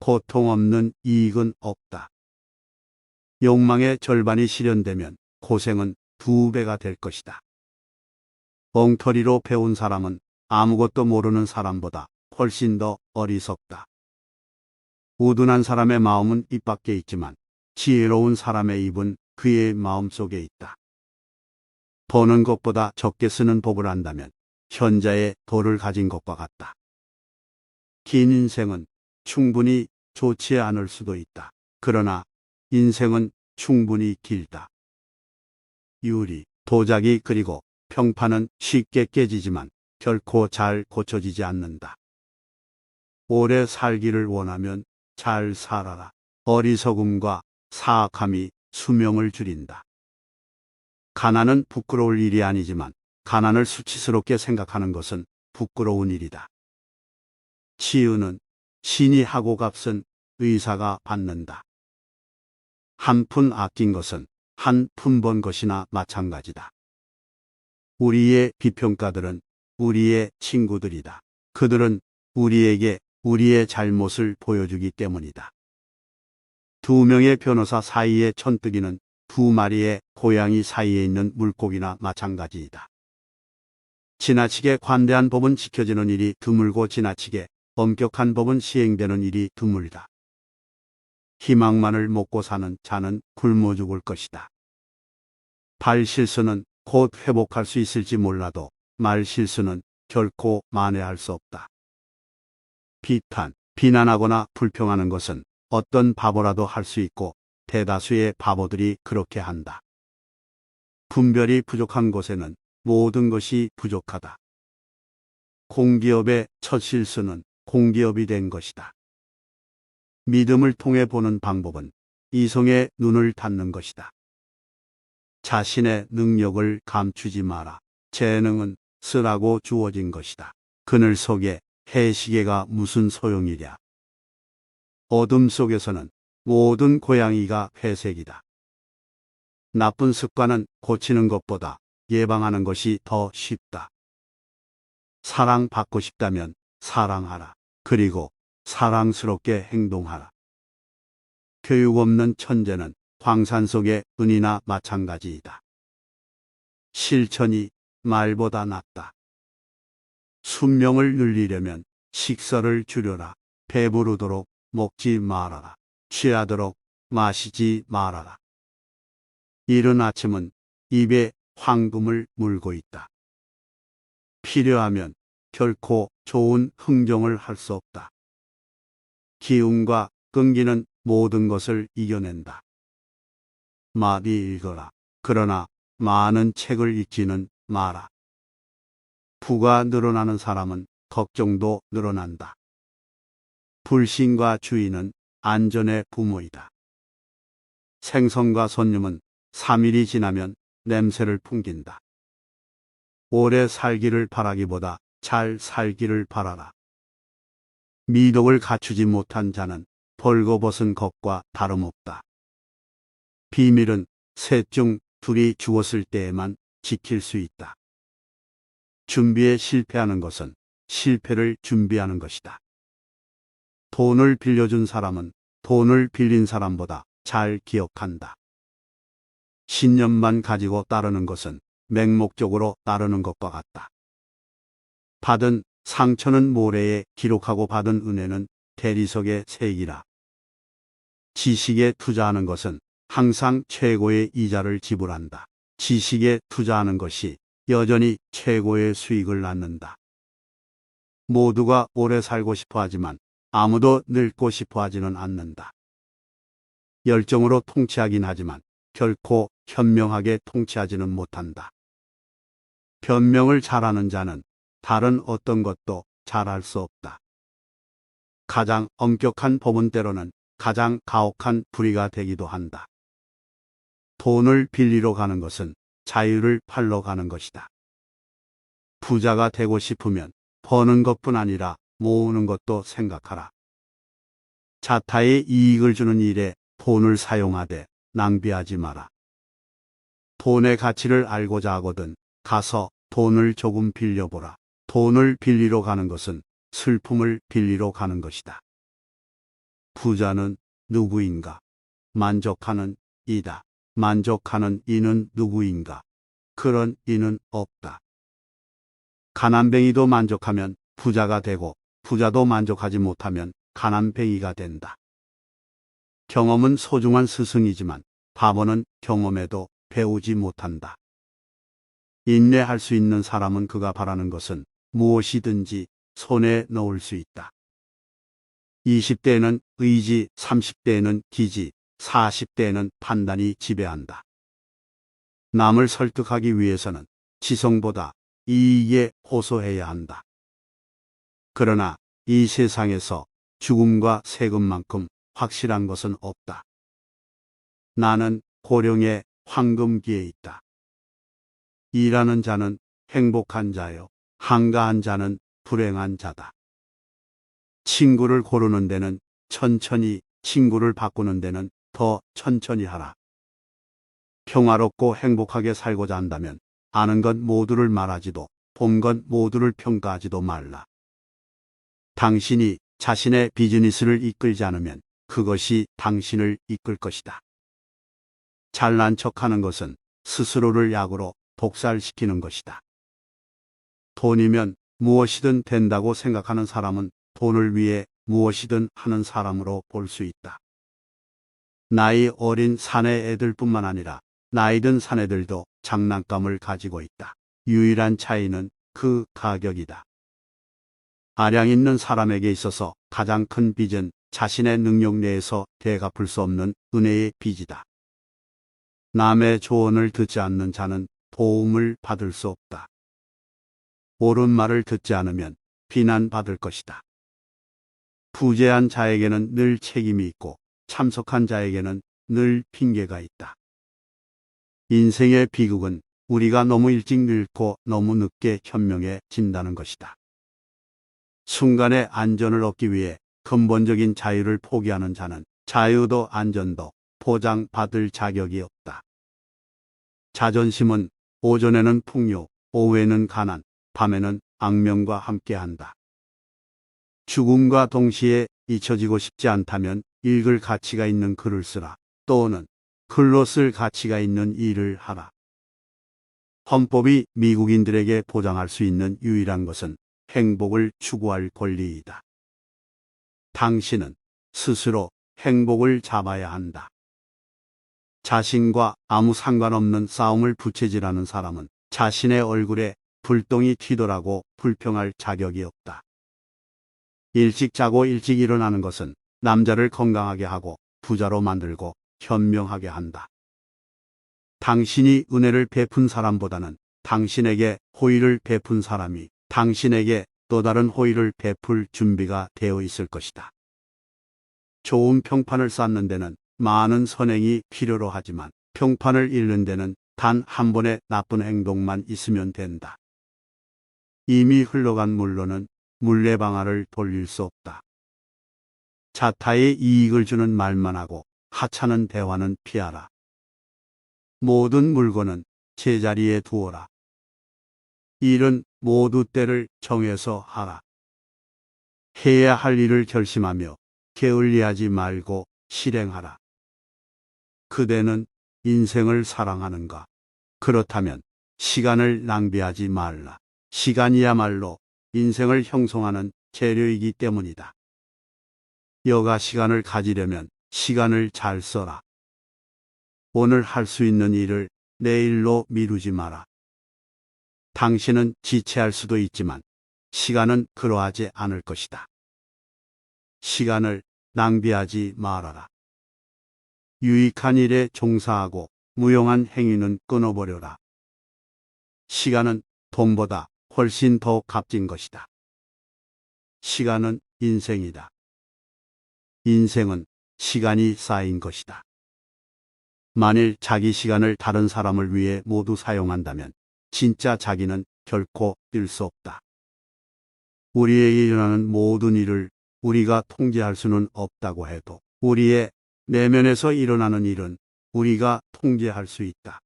고통 없는 이익은 없다. 욕망의 절반이 실현되면 고생은 2배가 될 것이다. 엉터리로 배운 사람은 아무것도 모르는 사람보다 훨씬 더 어리석다. 우둔한 사람의 마음은 입 밖에 있지만 지혜로운 사람의 입은 그의 마음 속에 있다. 버는 것보다 적게 쓰는 법을 안다면 현자의 돌을 가진 것과 같다. 긴 인생은 충분히 좋지 않을 수도 있다. 그러나 인생은 충분히 길다. 유리, 도자기 그리고 평판은 쉽게 깨지지만 결코 잘 고쳐지지 않는다. 오래 살기를 원하면 잘 살아라. 어리석음과 사악함이 수명을 줄인다. 가난은 부끄러울 일이 아니지만 가난을 수치스럽게 생각하는 것은 부끄러운 일이다. 치유는 신이 하고 값은 의사가 받는다. 한 푼 아낀 것은 한 푼 번 것이나 마찬가지다. 우리의 비평가들은 우리의 친구들이다. 그들은 우리에게 우리의 잘못을 보여주기 때문이다. 2명의 변호사 사이의 천뜨기는 2마리의 고양이 사이에 있는 물고기나 마찬가지이다. 지나치게 관대한 법은 지켜지는 일이 드물고 지나치게 엄격한 법은 시행되는 일이 드물다. 희망만을 먹고 사는 자는 굶어 죽을 것이다. 발 실수는 곧 회복할 수 있을지 몰라도 말 실수는 결코 만회할 수 없다. 비난하거나 불평하는 것은 어떤 바보라도 할 수 있고 대다수의 바보들이 그렇게 한다. 분별이 부족한 곳에는 모든 것이 부족하다. 공기업의 첫 실수는 공기업이 된 것이다. 믿음을 통해 보는 방법은 이성의 눈을 닫는 것이다. 자신의 능력을 감추지 마라. 재능은 쓰라고 주어진 것이다. 그늘 속에 해시계가 무슨 소용이랴. 어둠 속에서는 모든 고양이가 회색이다. 나쁜 습관은 고치는 것보다 예방하는 것이 더 쉽다. 사랑받고 싶다면 사랑하라. 그리고 사랑스럽게 행동하라. 교육 없는 천재는 광산 속의 은이나 마찬가지이다. 실천이 말보다 낫다. 순명을 늘리려면 식사를 줄여라. 배부르도록 먹지 말아라. 취하도록 마시지 말아라. 이른 아침은 입에 황금을 물고 있다. 필요하면 결코 좋은 흥정을 할 수 없다. 기운과 끈기는 모든 것을 이겨낸다. 많이 읽어라. 그러나 많은 책을 읽지는 마라. 부가 늘어나는 사람은 걱정도 늘어난다. 불신과 주의는 안전의 부모이다. 생선과 손님은 3일이 지나면 냄새를 풍긴다. 오래 살기를 바라기보다 잘 살기를 바라라. 미덕을 갖추지 못한 자는 벌거벗은 것과 다름없다. 비밀은 셋 중 둘이 죽었을 때에만 지킬 수 있다. 준비에 실패하는 것은 실패를 준비하는 것이다. 돈을 빌려준 사람은 돈을 빌린 사람보다 잘 기억한다. 신념만 가지고 따르는 것은 맹목적으로 따르는 것과 같다. 받은 상처는 모래에 기록하고 받은 은혜는 대리석에 새기라. 지식에 투자하는 것은 항상 최고의 이자를 지불한다. 지식에 투자하는 것이 여전히 최고의 수익을 낳는다. 모두가 오래 살고 싶어 하지만 아무도 늙고 싶어 하지는 않는다. 열정으로 통치하긴 하지만 결코 현명하게 통치하지는 못한다. 변명을 잘하는 자는 다른 어떤 것도 잘할 수 없다. 가장 엄격한 법은 때로는 가장 가혹한 불의가 되기도 한다. 돈을 빌리러 가는 것은 자유를 팔러 가는 것이다. 부자가 되고 싶으면 버는 것뿐 아니라 모으는 것도 생각하라. 자타의 이익을 주는 일에 돈을 사용하되 낭비하지 마라. 돈의 가치를 알고자 하거든 가서 돈을 조금 빌려보라. 돈을 빌리러 가는 것은 슬픔을 빌리러 가는 것이다. 부자는 누구인가? 만족하는 이다. 만족하는 이는 누구인가? 그런 이는 없다. 가난뱅이도 만족하면 부자가 되고 부자도 만족하지 못하면 가난뱅이가 된다. 경험은 소중한 스승이지만 바보는 경험에도 배우지 못한다. 인내할 수 있는 사람은 그가 바라는 것은 무엇이든지 손에 넣을 수 있다. 20대에는 의지, 30대에는 기지, 40대에는 판단이 지배한다. 남을 설득하기 위해서는 지성보다 이익에 호소해야 한다. 그러나 이 세상에서 죽음과 세금만큼 확실한 것은 없다. 나는 고령의 황금기에 있다. 일하는 자는 행복한 자요. 한가한 자는 불행한 자다. 친구를 고르는 데는 천천히, 친구를 바꾸는 데는 더 천천히 하라. 평화롭고 행복하게 살고자 한다면 아는 것 모두를 말하지도 본 것 모두를 평가하지도 말라. 당신이 자신의 비즈니스를 이끌지 않으면 그것이 당신을 이끌 것이다. 잘난 척하는 것은 스스로를 약으로 독살시키는 것이다. 돈이면 무엇이든 된다고 생각하는 사람은 돈을 위해 무엇이든 하는 사람으로 볼 수 있다. 나이 어린 사내 애들뿐만 아니라 나이 든 사내들도 장난감을 가지고 있다. 유일한 차이는 그 가격이다. 아량 있는 사람에게 있어서 가장 큰 빚은 자신의 능력 내에서 되갚을 수 없는 은혜의 빚이다. 남의 조언을 듣지 않는 자는 도움을 받을 수 없다. 옳은 말을 듣지 않으면 비난받을 것이다. 부재한 자에게는 늘 책임이 있고 참석한 자에게는 늘 핑계가 있다. 인생의 비극은 우리가 너무 일찍 늙고 너무 늦게 현명해진다는 것이다. 순간의 안전을 얻기 위해 근본적인 자유를 포기하는 자는 자유도 안전도 보장받을 자격이 없다. 자존심은 오전에는 풍요, 오후에는 가난, 밤에는 악명과 함께한다. 죽음과 동시에 잊혀지고 싶지 않다면 읽을 가치가 있는 글을 쓰라. 또는 글로 쓸 가치가 있는 일을 하라. 헌법이 미국인들에게 보장할 수 있는 유일한 것은 행복을 추구할 권리이다. 당신은 스스로 행복을 잡아야 한다. 자신과 아무 상관없는 싸움을 부채질하는 사람은 자신의 얼굴에 불똥이 튀더라고 불평할 자격이 없다. 일찍 자고 일찍 일어나는 것은 남자를 건강하게 하고 부자로 만들고 현명하게 한다. 당신이 은혜를 베푼 사람보다는 당신에게 호의를 베푼 사람이 당신에게 또 다른 호의를 베풀 준비가 되어 있을 것이다. 좋은 평판을 쌓는 데는 많은 선행이 필요로 하지만 평판을 잃는 데는 단 한 번의 나쁜 행동만 있으면 된다. 이미 흘러간 물로는 물레방아를 돌릴 수 없다. 자타에 이익을 주는 말만 하고 하찮은 대화는 피하라. 모든 물건은 제자리에 두어라. 일은 모두 때를 정해서 하라. 해야 할 일을 결심하며 게을리하지 말고 실행하라. 그대는 인생을 사랑하는가? 그렇다면 시간을 낭비하지 말라. 시간이야말로 인생을 형성하는 재료이기 때문이다. 여가 시간을 가지려면 시간을 잘 써라. 오늘 할 수 있는 일을 내일로 미루지 마라. 당신은 지체할 수도 있지만 시간은 그러하지 않을 것이다. 시간을 낭비하지 말아라. 유익한 일에 종사하고 무용한 행위는 끊어버려라. 시간은 돈보다 훨씬 더 값진 것이다. 시간은 인생이다. 인생은 시간이 쌓인 것이다. 만일 자기 시간을 다른 사람을 위해 모두 사용한다면 진짜 자기는 결코 뛸 수 없다. 우리에게 일어나는 모든 일을 우리가 통제할 수는 없다고 해도 우리의 내면에서 일어나는 일은 우리가 통제할 수 있다.